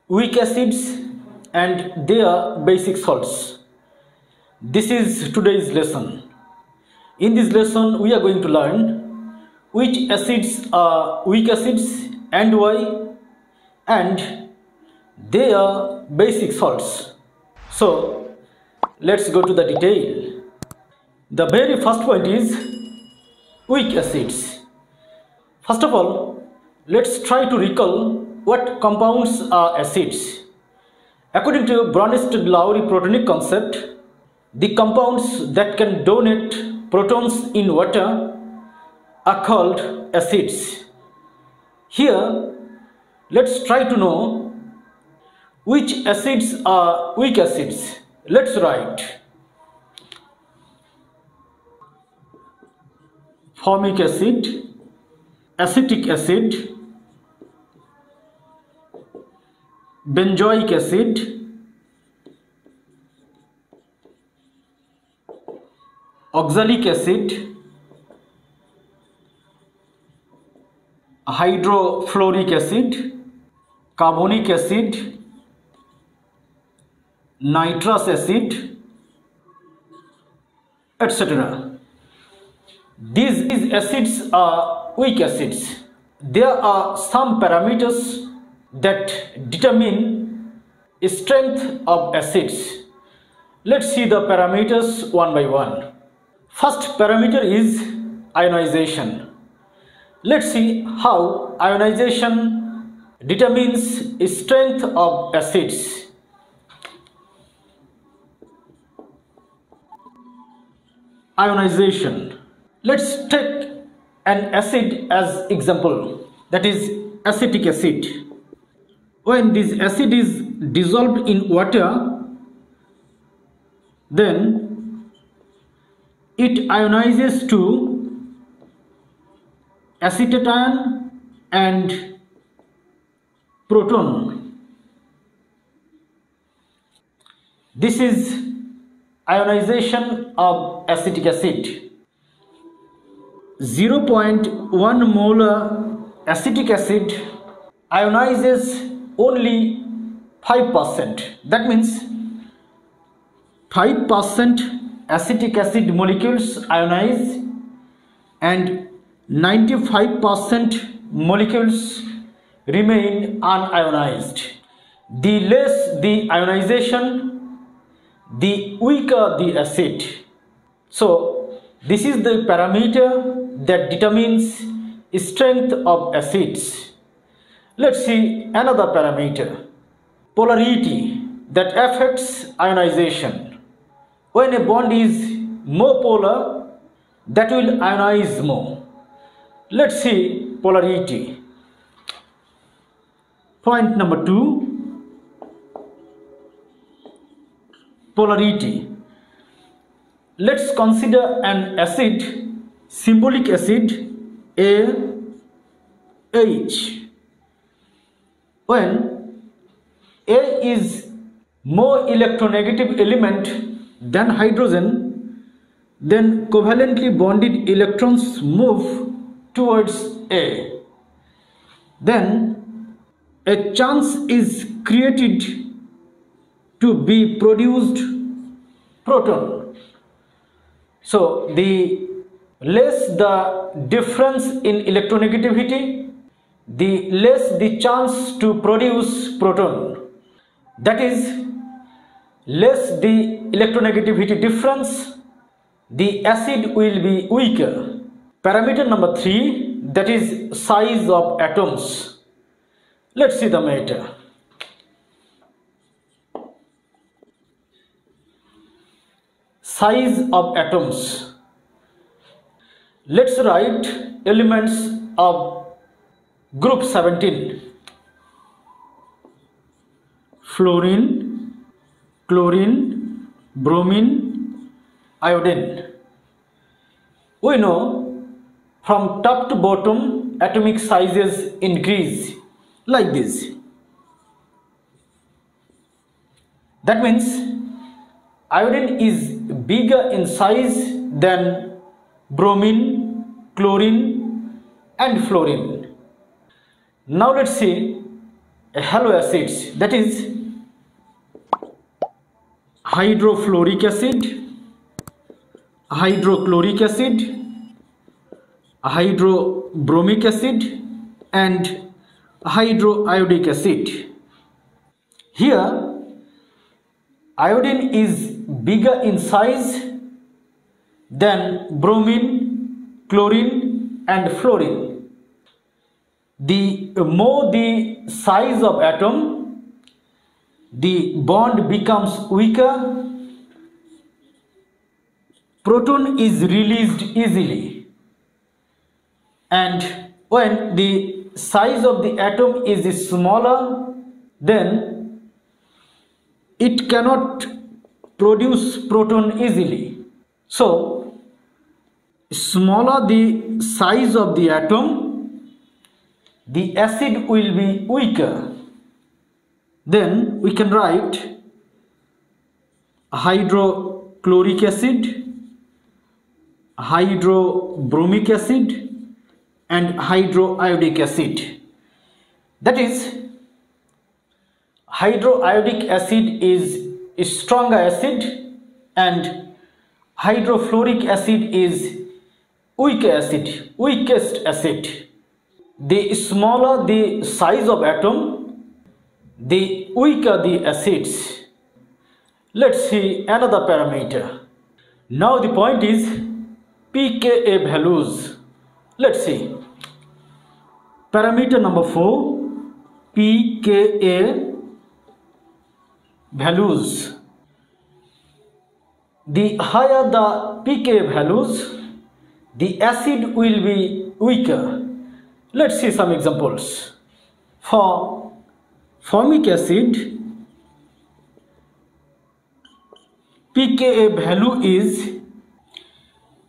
weak acids and their basic salts. This is today's lesson. In this lesson, we are going to learn which acids are weak acids and why, and their basic salts. So, let's go to the detail. The very first point is weak acids. First of all, let's try to recall what compounds are acids. According to Bronsted-Lowry protonic concept, the compounds that can donate protons in water are called acids. Here, let's try to know which acids are weak acids. Let's write formic acid, acetic acid, benzoic acid, oxalic acid, hydrofluoric acid, carbonic acid, nitrous acid, etc. These acids are weak acids. There are some parameters that determine strength of acids. Let's see the parameters one by one. First parameter is ionization. Let's see how ionization determines strength of acids. Ionization. Let's take an acid as example, that is acetic acid. When this acid is dissolved in water, then it ionizes to acetate ion and proton. This is ionization of acetic acid. 0.1 molar acetic acid ionizes only 5%. That means 5% acetic acid molecules ionize and 95% molecules remain unionized. The less the ionization, the weaker the acid. So, this is the parameter that determines strength of acids. Let's see another parameter, polarity, that affects ionization. When a bond is more polar, that will ionize more. Let's see polarity. Point number 2, polarity. Let's consider an acid, symbolic acid AH. When A is more electronegative element than hydrogen, then covalently bonded electrons move towards A. Then a chance is created to be produced proton. So, the less the difference in electronegativity, the less the chance to produce proton. That is, less the electronegativity difference, the acid will be weaker. Parameter number 3, that is size of atoms. Let's see the matter. Size of atoms. Let's write elements of group 17. Fluorine, chlorine, bromine, iodine. We know from top to bottom atomic sizes increase like this. That means iodine is bigger in size than bromine, chlorine and fluorine. Now let's see halo acids, that is hydrofluoric acid, hydrochloric acid, hydrobromic acid, and hydroiodic acid. Here iodine is bigger in size than bromine, chlorine and fluorine. The more the size of atom, the bond becomes weaker, proton is released easily, and when the size of the atom is smaller, then it cannot produce proton easily. So smaller the size of the atom, the acid will be weaker. Then we can write hydrochloric acid, hydrobromic acid and hydroiodic acid. That is, hydroiodic acid is a stronger acid and hydrofluoric acid is weakest acid. The smaller the size of atom, the weaker the acids. Let's see another parameter. Now the point is pKa values. Let's see. Parameter number 4, pKa values. The higher the pKa values, the acid will be weaker. Let's see some examples. For formic acid, pKa value is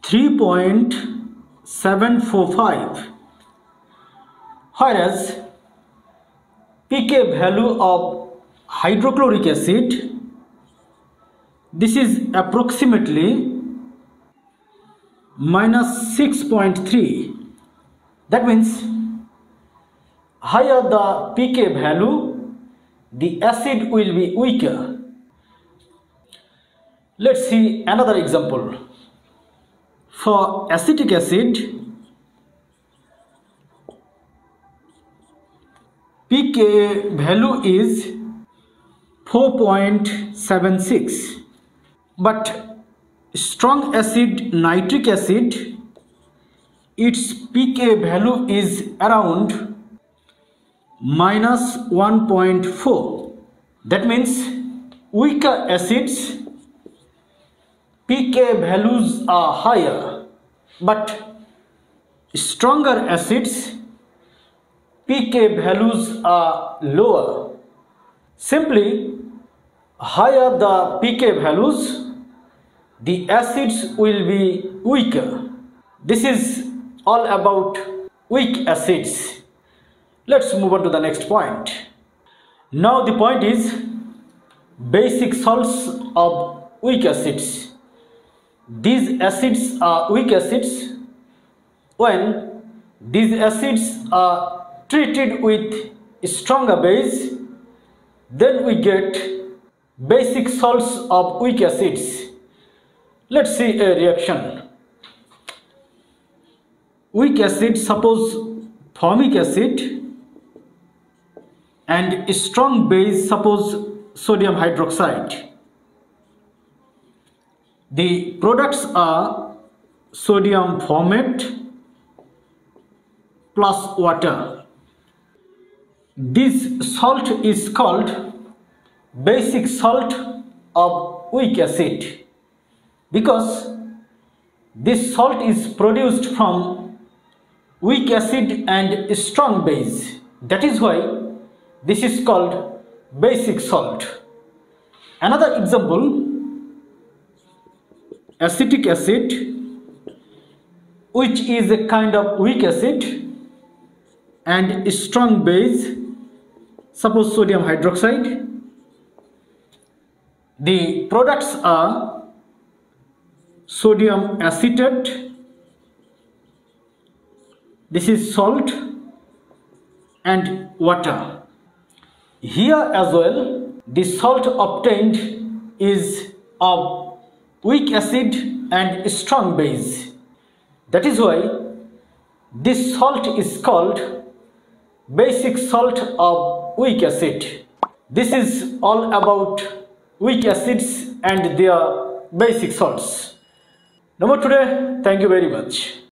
3.745, whereas pKa value of hydrochloric acid, this is approximately minus 6.3. That means higher the pK value, the acid will be weaker. Let's see another example. For acetic acid, pKa value is 4.76, but strong acid nitric acid, its pKa value is around minus 1.4. That means weaker acids pKa values are higher, but stronger acids pKa values are lower. Simply, higher the pKa values, the acids will be weaker. This is all about weak acids. Let's move on to the next point. Now the point is basic salts of weak acids. These acids are weak acids. When these acids are treated with stronger base, then we get basic salts of weak acids. Let's see a reaction. Weak acid, suppose formic acid, and strong base, suppose sodium hydroxide. The products are sodium formate plus water. This salt is called basic salt of weak acid because this salt is produced from weak acid and strong base. That is why this is called basic salt. Another example, acetic acid, which is a kind of weak acid and strong base, suppose sodium hydroxide. The products are sodium acetate, this is salt, and water. Here as well, the salt obtained is of weak acid and strong base. That is why this salt is called basic salt of weak acid. This is all about weak acids and their basic salts. Number today, thank you very much.